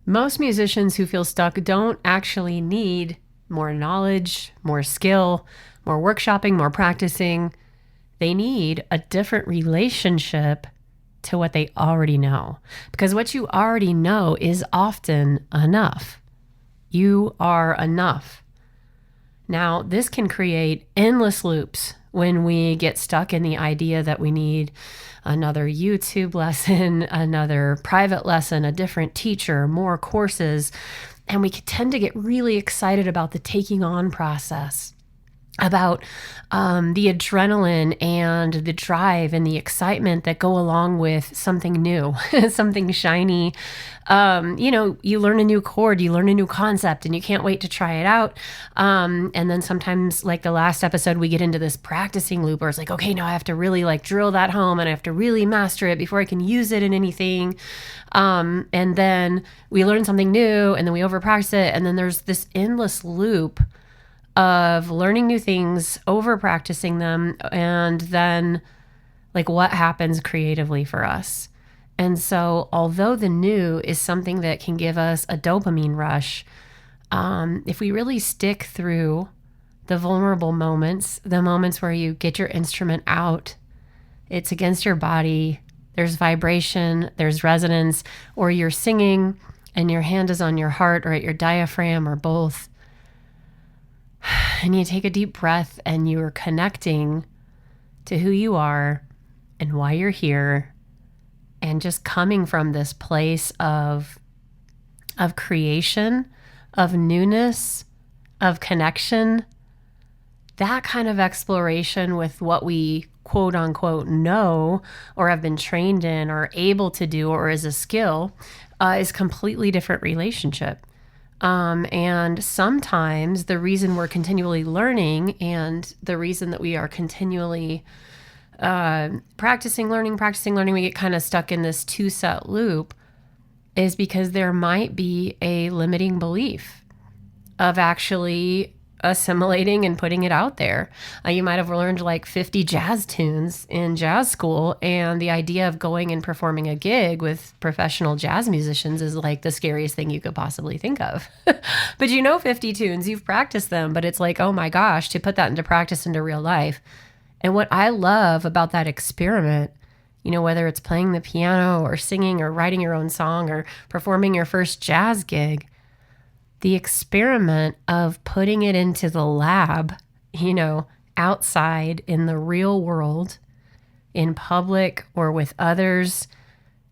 Most musicians who feel stuck don't actually need more knowledge, more skill, more workshopping, more practicing. They need a different relationship to what they already know. Because what you already know is often enough. You are enough. Now, this can create endless loops when we get stuck in the idea that we need another YouTube lesson, another private lesson, a different teacher, more courses. And we tend to get really excited about the taking on process, about the adrenaline and the drive and the excitement that go along with something new, something shiny. You learn a new chord, you learn a new concept, and you can't wait to try it out. And then sometimes, like the last episode, we get into this practicing loop where it's like, okay, now I have to really drill that home and I have to really master it before I can use it in anything. And then we learn something new and then we over practice it. And then there's this endless loop of learning new things, over practicing them, and then what happens creatively for us. And so although the new is something that can give us a dopamine rush, if we really stick through the vulnerable moments, the moments where you get your instrument out, it's against your body, there's vibration, there's resonance, or you're singing and your hand is on your heart or at your diaphragm or both, and you take a deep breath and you're connecting to who you are and why you're here, and just coming from this place of creation, of newness, of connection. That kind of exploration with what we quote unquote know or have been trained in or able to do or is a skill is completely different relationship. And sometimes the reason we're continually learning and the reason that we are continually practicing, learning, we get kind of stuck in this two-set loop is because there might be a limiting belief of actually assimilating and putting it out there. You might have learned 50 jazz tunes in jazz school, and the idea of going and performing a gig with professional jazz musicians is the scariest thing you could possibly think of. But 50 tunes, you've practiced them, but it's oh my gosh, to put that into practice into real life. And what I love about that experiment, whether it's playing the piano or singing or writing your own song or performing your first jazz gig, the experiment of putting it into the lab, outside in the real world, in public or with others,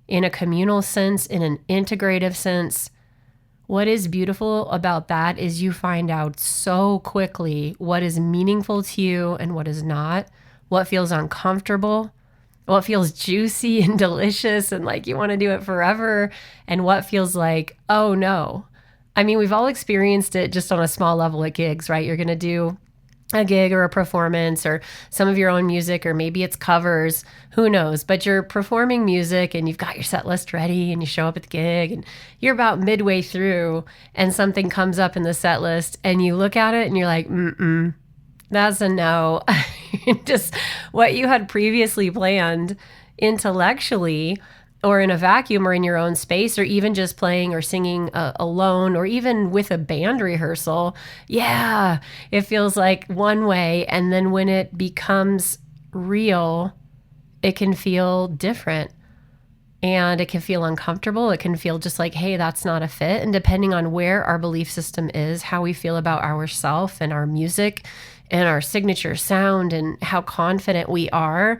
in a communal sense, in an integrative sense. What is beautiful about that is you find out so quickly what is meaningful to you and what is not, what feels uncomfortable, what feels juicy and delicious and you want to do it forever, and what feels oh no. I mean, we've all experienced it just on a small level at gigs, right? You're going to do a gig or a performance or some of your own music, or maybe it's covers, who knows, but you're performing music and you've got your set list ready and you show up at the gig and you're about midway through and something comes up in the set list and you look at it and you're like, that's a no. Just what you had previously planned intellectually or in a vacuum or in your own space, or even just playing or singing alone, or even with a band rehearsal. Yeah, it feels one way. And then when it becomes real, it can feel different and it can feel uncomfortable. It can feel just hey, that's not a fit. And depending on where our belief system is, how we feel about ourselves and our music and our signature sound and how confident we are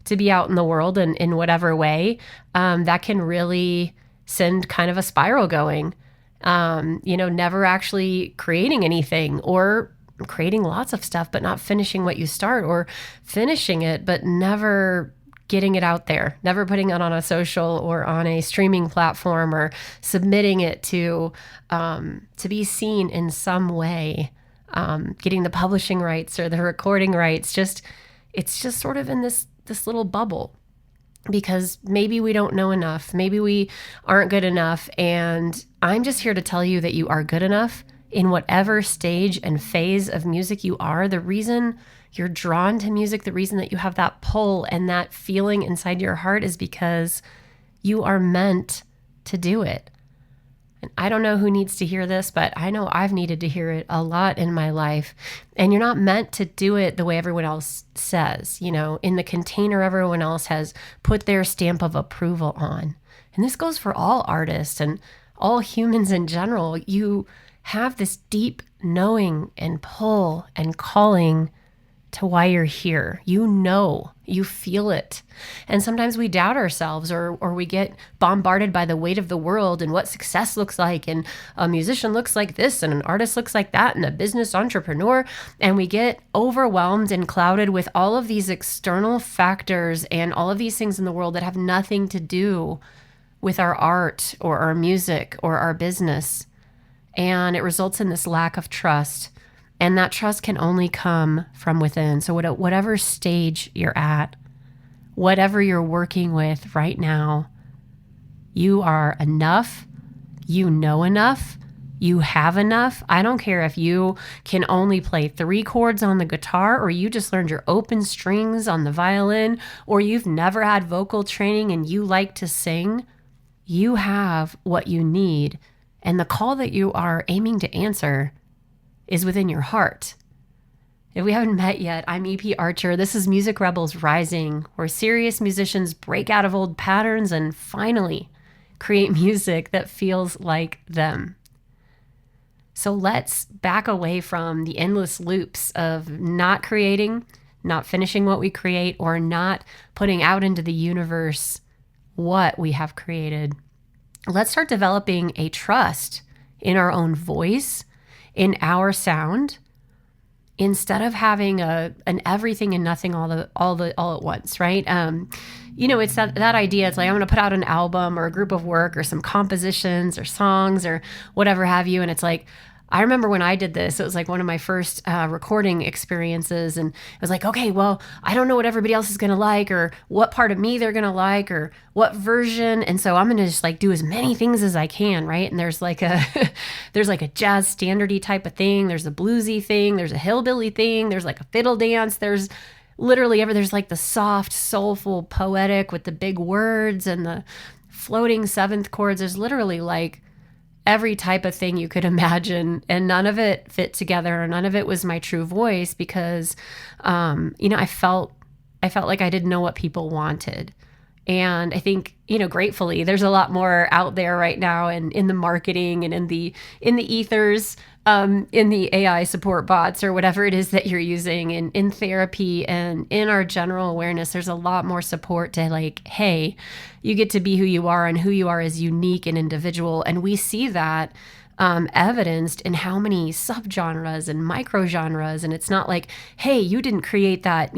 to be out in the world and in whatever way, that can really send kind of a spiral going, never actually creating anything, or creating lots of stuff, but not finishing what you start, or finishing it, but never getting it out there, never putting it on a social or on a streaming platform, or submitting it to be seen in some way, getting the publishing rights or the recording rights. It's just sort of in this little bubble because maybe we don't know enough. Maybe we aren't good enough. And I'm just here to tell you that you are good enough in whatever stage and phase of music you are. The reason you're drawn to music, the reason that you have that pull and that feeling inside your heart is because you are meant to do it. And I don't know who needs to hear this, but I know I've needed to hear it a lot in my life. And you're not meant to do it the way everyone else says, in the container everyone else has put their stamp of approval on. And this goes for all artists and all humans in general. You have this deep knowing and pull and calling to why you're here. You feel it. And sometimes we doubt ourselves or we get bombarded by the weight of the world and what success looks like. And a musician looks like this and an artist looks like that and a business entrepreneur. And we get overwhelmed and clouded with all of these external factors and all of these things in the world that have nothing to do with our art or our music or our business. And it results in this lack of trust. And that trust can only come from within. So whatever stage you're at, whatever you're working with right now, you are enough. You know enough. You have enough. I don't care if you can only play 3 chords on the guitar, or you just learned your open strings on the violin, or you've never had vocal training and you like to sing. You have what you need. And the call that you are aiming to answer is within your heart. If we haven't met yet, I'm EP Archer. This is Music Rebels Rising, where serious musicians break out of old patterns and finally create music that feels like them. So let's back away from the endless loops of not creating, not finishing what we create, or not putting out into the universe what we have created. Let's start developing a trust in our own voice, in our sound, instead of having an everything and nothing all at once, right? It's that idea. It's like, I'm going to put out an album or a group of work or some compositions or songs or whatever have you. And it's like, I remember when I did this, it was like one of my first recording experiences. And it was like, okay, well, I don't know what everybody else is going to like or what part of me they're going to like or what version. And so I'm going to just like do as many things as I can, right? And there's like a jazz standardy type of thing. There's a bluesy thing. There's a hillbilly thing. There's like a fiddle dance. There's literally there's like the soft, soulful, poetic with the big words and the floating seventh chords. There's literally like every type of thing you could imagine, and none of it fit together. None of it was my true voice because, I felt like I didn't know what people wanted. And I think, gratefully, there's a lot more out there right now, and in the marketing and in the ethers, in the AI support bots or whatever it is that you're using, and in therapy and in our general awareness, there's a lot more support to like, hey, you get to be who you are, and who you are is unique and individual. And we see that evidenced in how many subgenres and microgenres. And it's not like, hey, you didn't create that,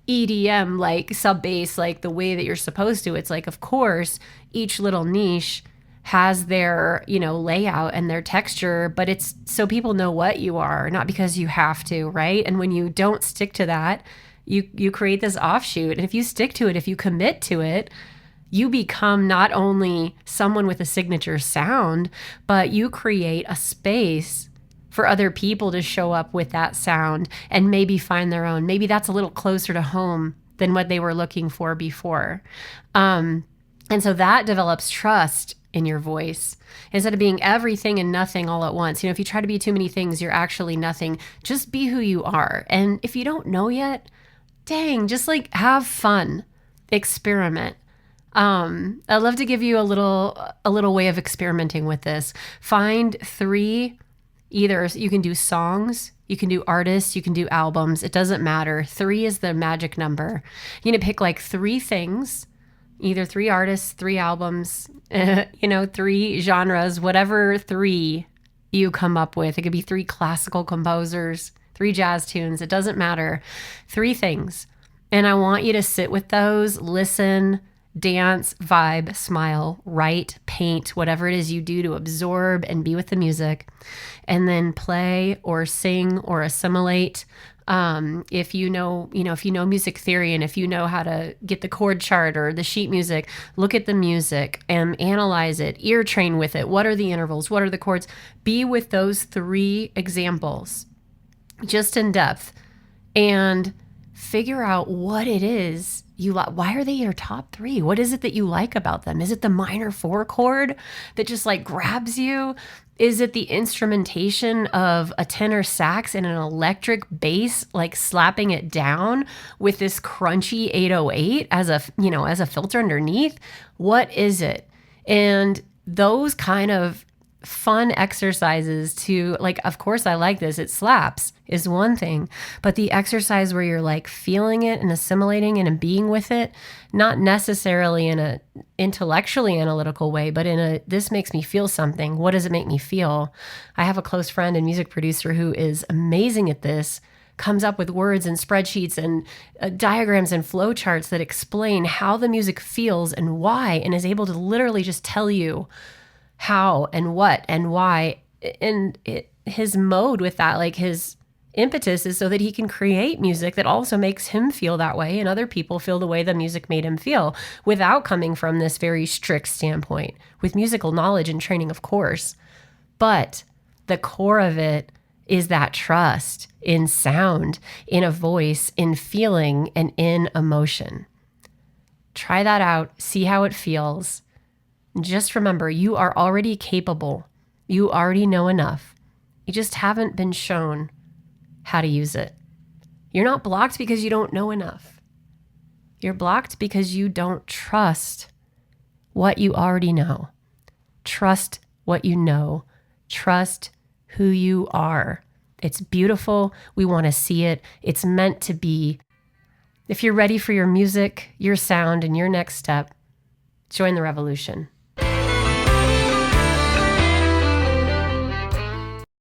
EDM like sub bass like the way that you're supposed to. It's like, of course, each little niche has their, layout and their texture, but it's so people know what you are, not because you have to, right? And when you don't stick to that, you create this offshoot. And if you stick to it, if you commit to it, you become not only someone with a signature sound, but you create a space for other people to show up with that sound and maybe find their own. Maybe that's a little closer to home than what they were looking for before. And so that develops trust in your voice instead of being everything and nothing all at once. If you try to be too many things, you're actually nothing. Just be who you are. And if you don't know yet, dang, just like have fun, experiment. I'd love to give you a little way of experimenting with this. Find 3. Either you can do songs, you can do artists, you can do albums. It doesn't matter. 3 is the magic number. You're going to pick like 3 things, either 3 artists, 3 albums, 3 genres, whatever 3 you come up with. It could be 3 classical composers, 3 jazz tunes. It doesn't matter. 3 things. And I want you to sit with those, listen, dance, vibe, smile, write, paint, whatever it is you do to absorb and be with the music, and then play or sing or assimilate. If you know music theory, and if you know how to get the chord chart or the sheet music, look at the music and analyze it, ear train with it. What are the intervals? What are the chords? Be with those 3 examples just in depth and figure out what it is you like? Why are they your top 3? What is it that you like about them? Is it the minor 4 chord that just like grabs you? Is it the instrumentation of a tenor sax and an electric bass, like slapping it down with this crunchy 808 as a filter underneath? What is it? And those kind of fun exercises to like, of course I like this, it slaps is one thing, but the exercise where you're like feeling it and assimilating it and being with it, not necessarily in a intellectually analytical way, but in a, this makes me feel something. What does it make me feel? I have a close friend and music producer who is amazing at this, comes up with words and spreadsheets and diagrams and flowcharts that explain how the music feels and why, and is able to literally just tell you how and what and why. And his mode with that, like his impetus, is so that he can create music that also makes him feel that way and other people feel the way the music made him feel, without coming from this very strict standpoint, with musical knowledge and training, of course. But the core of it is that trust in sound, in a voice, in feeling, and in emotion. Try that out. See how it feels. Just remember, you are already capable. You already know enough. You just haven't been shown how to use it. You're not blocked because you don't know enough. You're blocked because you don't trust what you already know. Trust what you know. Trust who you are. It's beautiful. We want to see it. It's meant to be. If you're ready for your music, your sound, and your next step, join the revolution.